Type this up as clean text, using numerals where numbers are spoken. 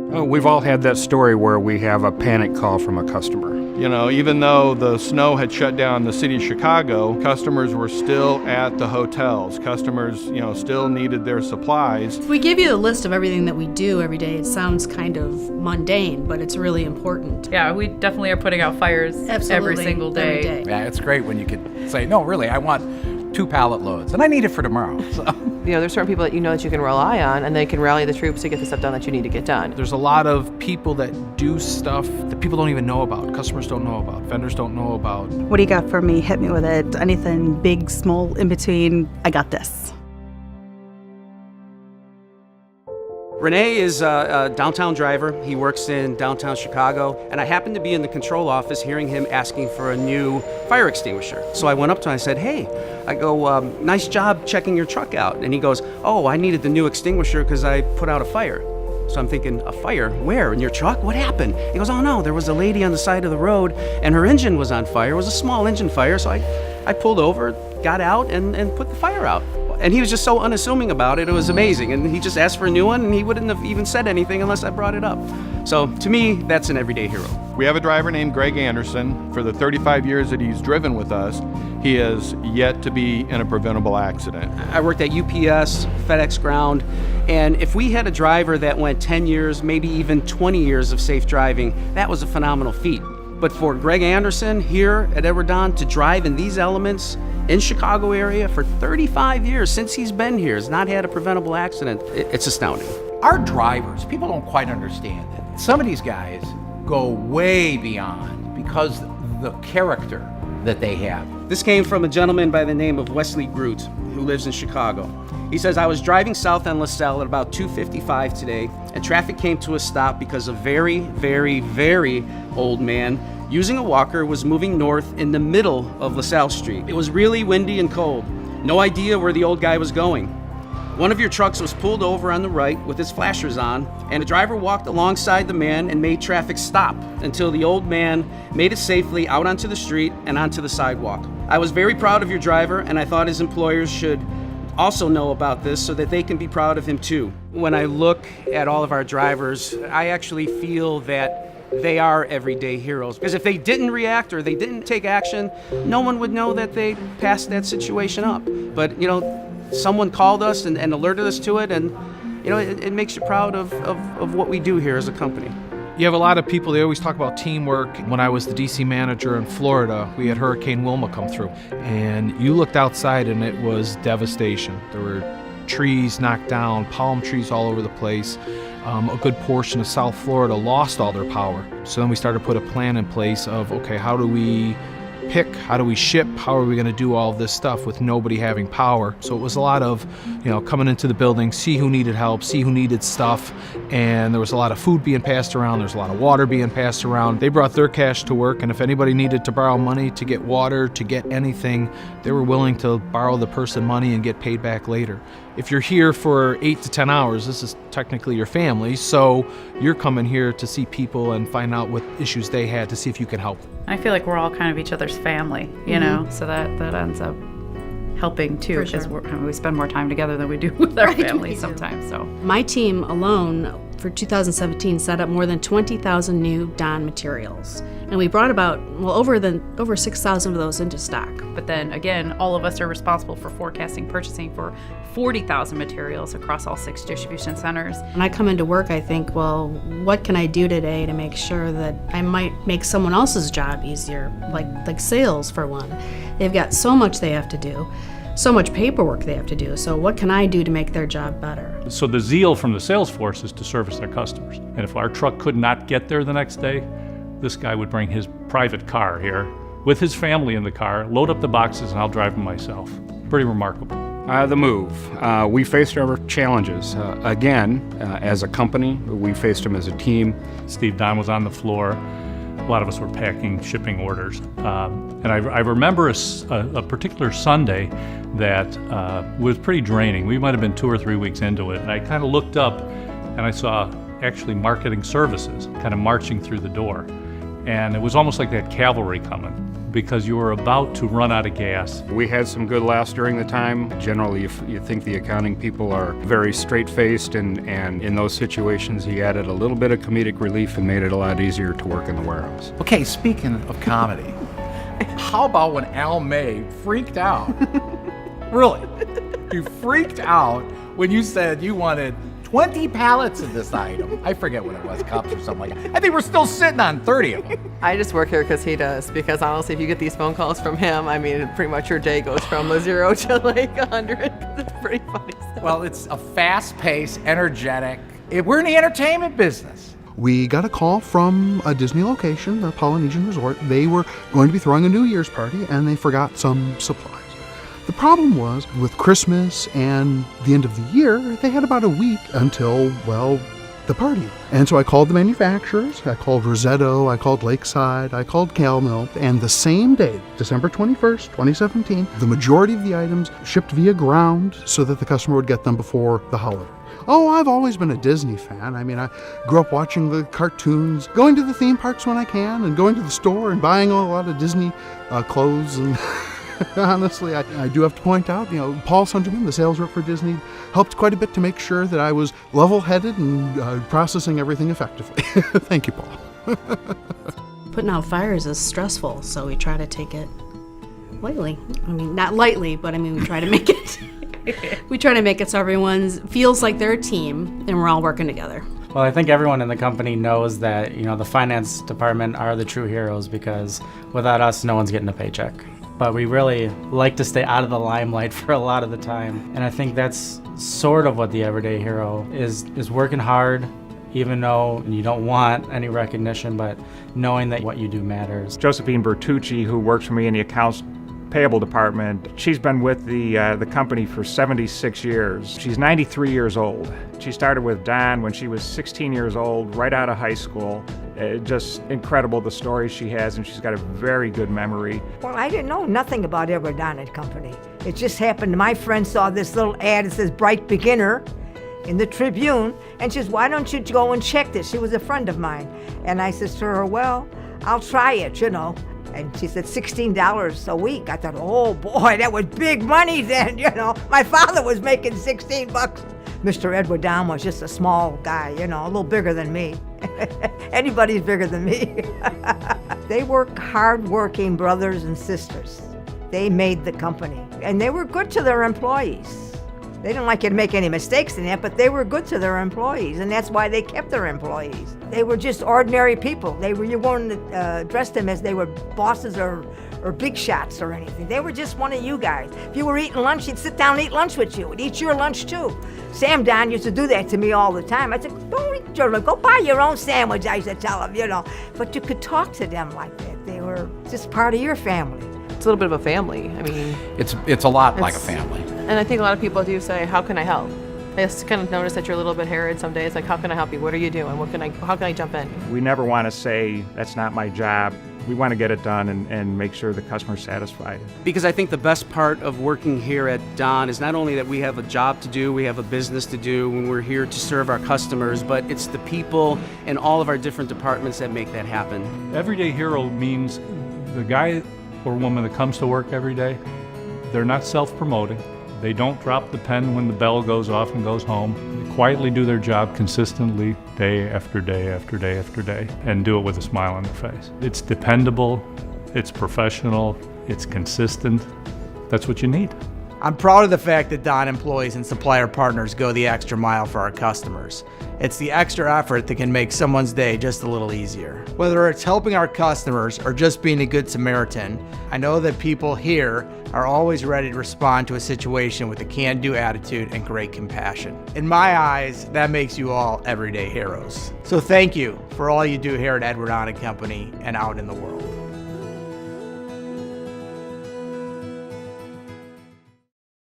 Oh, we've all had that story where we have a panic call from a customer. You know, even though the snow had shut down the city of Chicago, customers were still at the hotels. Customers, still needed their supplies. If we give you a list of everything that we do every day, it sounds kind of mundane, but it's really important. Yeah, we definitely are putting out fires every single day. Every day. Yeah, it's great when you can say, no, really, I want 2 pallet loads, and I need it for tomorrow. So. There's certain people that that you can rely on, and they can rally the troops to get the stuff done that you need to get done. There's a lot of people that do stuff that people don't even know about, customers don't know about, vendors don't know about. What do you got for me? Hit me with it. Anything big, small, in between, I got this. Renee is a downtown driver. He works in downtown Chicago, and I happened to be in the control office hearing him asking for a new fire extinguisher. So I went up to him and I said, hey, nice job checking your truck out. And he goes, oh, I needed the new extinguisher because I put out a fire. So I'm thinking, a fire? Where? In your truck? What happened? He goes, oh no, there was a lady on the side of the road and her engine was on fire. It was a small engine fire, so I pulled over, got out, and put the fire out. And he was just so unassuming about it, it was amazing. And he just asked for a new one, and he wouldn't have even said anything unless I brought it up. So to me, that's an everyday hero. We have a driver named Greg Anderson. For the 35 years that he's driven with us, he has yet to be in a preventable accident. I worked at UPS, FedEx Ground, and if we had a driver that went 10 years, maybe even 20 years of safe driving, that was a phenomenal feat. But for Greg Anderson here at Edward Don to drive in these elements in Chicago area for 35 years since he's been here, has not had a preventable accident, it's astounding. Our drivers, people don't quite understand that. Some of these guys go way beyond because the character that they have. This came from a gentleman by the name of Wesley Groot, who lives in Chicago. He says, I was driving south on LaSalle at about 2:55 today, and traffic came to a stop because a very, very, very old man using a walker was moving north in the middle of LaSalle Street. It was really windy and cold. No idea where the old guy was going. One of your trucks was pulled over on the right with its flashers on, and a driver walked alongside the man and made traffic stop until the old man made it safely out onto the street and onto the sidewalk. I was very proud of your driver, and I thought his employers should also know about this so that they can be proud of him too. When I look at all of our drivers, I actually feel that they are everyday heroes. Because if they didn't react or they didn't take action, no one would know that they passed that situation up. But, someone called us and alerted us to it, and, it makes you proud of what we do here as a company. You have a lot of people, they always talk about teamwork. When I was the DC manager in Florida, we had Hurricane Wilma come through, and you looked outside and it was devastation. There were trees knocked down, palm trees all over the place. A good portion of South Florida lost all their power. So then we started to put a plan in place of, okay, how do we pick, how do we ship, how are we going to do all this stuff with nobody having power? So it was a lot of, coming into the building, see who needed help, see who needed stuff, and there was a lot of food being passed around, there's a lot of water being passed around. They brought their cash to work, and if anybody needed to borrow money to get water, to get anything, they were willing to borrow the person money and get paid back later. If you're here for 8 to 10 hours, this is technically your family, so you're coming here to see people and find out what issues they had to see if you can help. I feel like we're all kind of each other's family, so that ends up helping too, because we spend more time together than we do with our family sometimes. So my team alone for 2017 set up more than 20,000 new Don materials, and we brought about over 6,000 of those into stock. But then again, all of us are responsible for forecasting, purchasing for 40,000 materials across all 6 distribution centers. When I come into work, I think, well, what can I do today to make sure that I might make someone else's job easier, like sales for one. They've got so much they have to do, so much paperwork they have to do, so what can I do to make their job better? So the zeal from the sales force is to service their customers. And if our truck could not get there the next day, this guy would bring his private car here with his family in the car, load up the boxes, and I'll drive them myself. Pretty remarkable. The move. We faced our challenges. Again, as a company, we faced them as a team. Steve Don was on the floor. A lot of us were packing shipping orders. And I remember a particular Sunday that was pretty draining. We might have been 2 or 3 weeks into it. And I kind of looked up and I saw actually marketing services kind of marching through the door. And it was almost like they had cavalry coming, because you were about to run out of gas. We had some good laughs during the time. Generally, you think the accounting people are very straight-faced, and in those situations, he added a little bit of comedic relief and made it a lot easier to work in the warehouse. Okay, speaking of comedy, how about when Al May freaked out? Really? You freaked out when you said you wanted 20 pallets of this item. I forget what it was, cups or something like that. I think we're still sitting on 30 of them. I just work here because he does. Because honestly, if you get these phone calls from him, I mean, pretty much your day goes from a 0 to like 100. It's pretty funny stuff. Well, it's a fast-paced, energetic. We're in the entertainment business. We got a call from a Disney location, the Polynesian Resort. They were going to be throwing a New Year's party, and they forgot some supplies. The problem was, with Christmas and the end of the year, they had about a week until, well, the party. And so I called the manufacturers, I called Rosetto, I called Lakeside, I called Calmill, and the same day, December 21st, 2017, the majority of the items shipped via ground so that the customer would get them before the holiday. Oh, I've always been a Disney fan. I mean, I grew up watching the cartoons, going to the theme parks when I can, and going to the store and buying a lot of Disney clothes and... Honestly, I do have to point out, Paul Sunderman, the sales rep for Disney, helped quite a bit to make sure that I was level-headed and processing everything effectively. Thank you, Paul. Putting out fires is stressful, so we try to take it lightly. I mean, not lightly, but I mean, we try to make it. We try to make it so everyone feels like they're a team and we're all working together. Well, I think everyone in the company knows that, the finance department are the true heroes, because without us, no one's getting a paycheck. But we really like to stay out of the limelight for a lot of the time. And I think that's sort of what the everyday hero is working hard, even though you don't want any recognition, but knowing that what you do matters. Josephine Bertucci, who works for me in the accounts payable department, she's been with the company for 76 years. She's 93 years old. She started with Don when she was 16 years old, right out of high school. Just incredible the stories she has, and she's got a very good memory. Well, I didn't know nothing about Edward Don and Company. It just happened. My friend saw this little ad that says Bright Beginner in the Tribune, and she says, why don't you go and check this? She was a friend of mine. And I says to her, well, I'll try it, And she said $16 a week. I thought, oh boy, that was big money then, My father was making $16. Mr. Edward Don was just a small guy, a little bigger than me. Anybody's bigger than me. They were hard-working brothers and sisters. They made the company, and they were good to their employees. They didn't like you to make any mistakes in that, but they were good to their employees, and that's why they kept their employees. They were just ordinary people. You wouldn't address them as they were bosses or big shots or anything. They were just one of you guys. If you were eating lunch, he'd sit down and eat lunch with you. He'd eat your lunch too. Sam Don used to do that to me all the time. I said, don't eat your lunch. Go buy your own sandwich, I used to tell him, But you could talk to them like that. They were just part of your family. It's a little bit of a family. I mean, it's a lot like a family. And I think a lot of people do say, how can I help? I just kind of notice that you're a little bit harried some days. Like, how can I help you? What are you doing? How can I jump in? We never want to say, that's not my job. We want to get it done and make sure the customer's satisfied. Because I think the best part of working here at Don is not only that we have a job to do, we have a business to do when we're here to serve our customers, but it's the people in all of our different departments that make that happen. Everyday hero means the guy or woman that comes to work every day, they're not self-promoting. They don't drop the pen when the bell goes off and goes home. They quietly do their job consistently, day after day after day after day, and do it with a smile on their face. It's dependable, it's professional, it's consistent. That's what you need. I'm proud of the fact that Don employees and supplier partners go the extra mile for our customers. It's the extra effort that can make someone's day just a little easier. Whether it's helping our customers or just being a good Samaritan, I know that people here are always ready to respond to a situation with a can-do attitude and great compassion. In my eyes, that makes you all everyday heroes. So thank you for all you do here at Edward Don & Company and out in the world.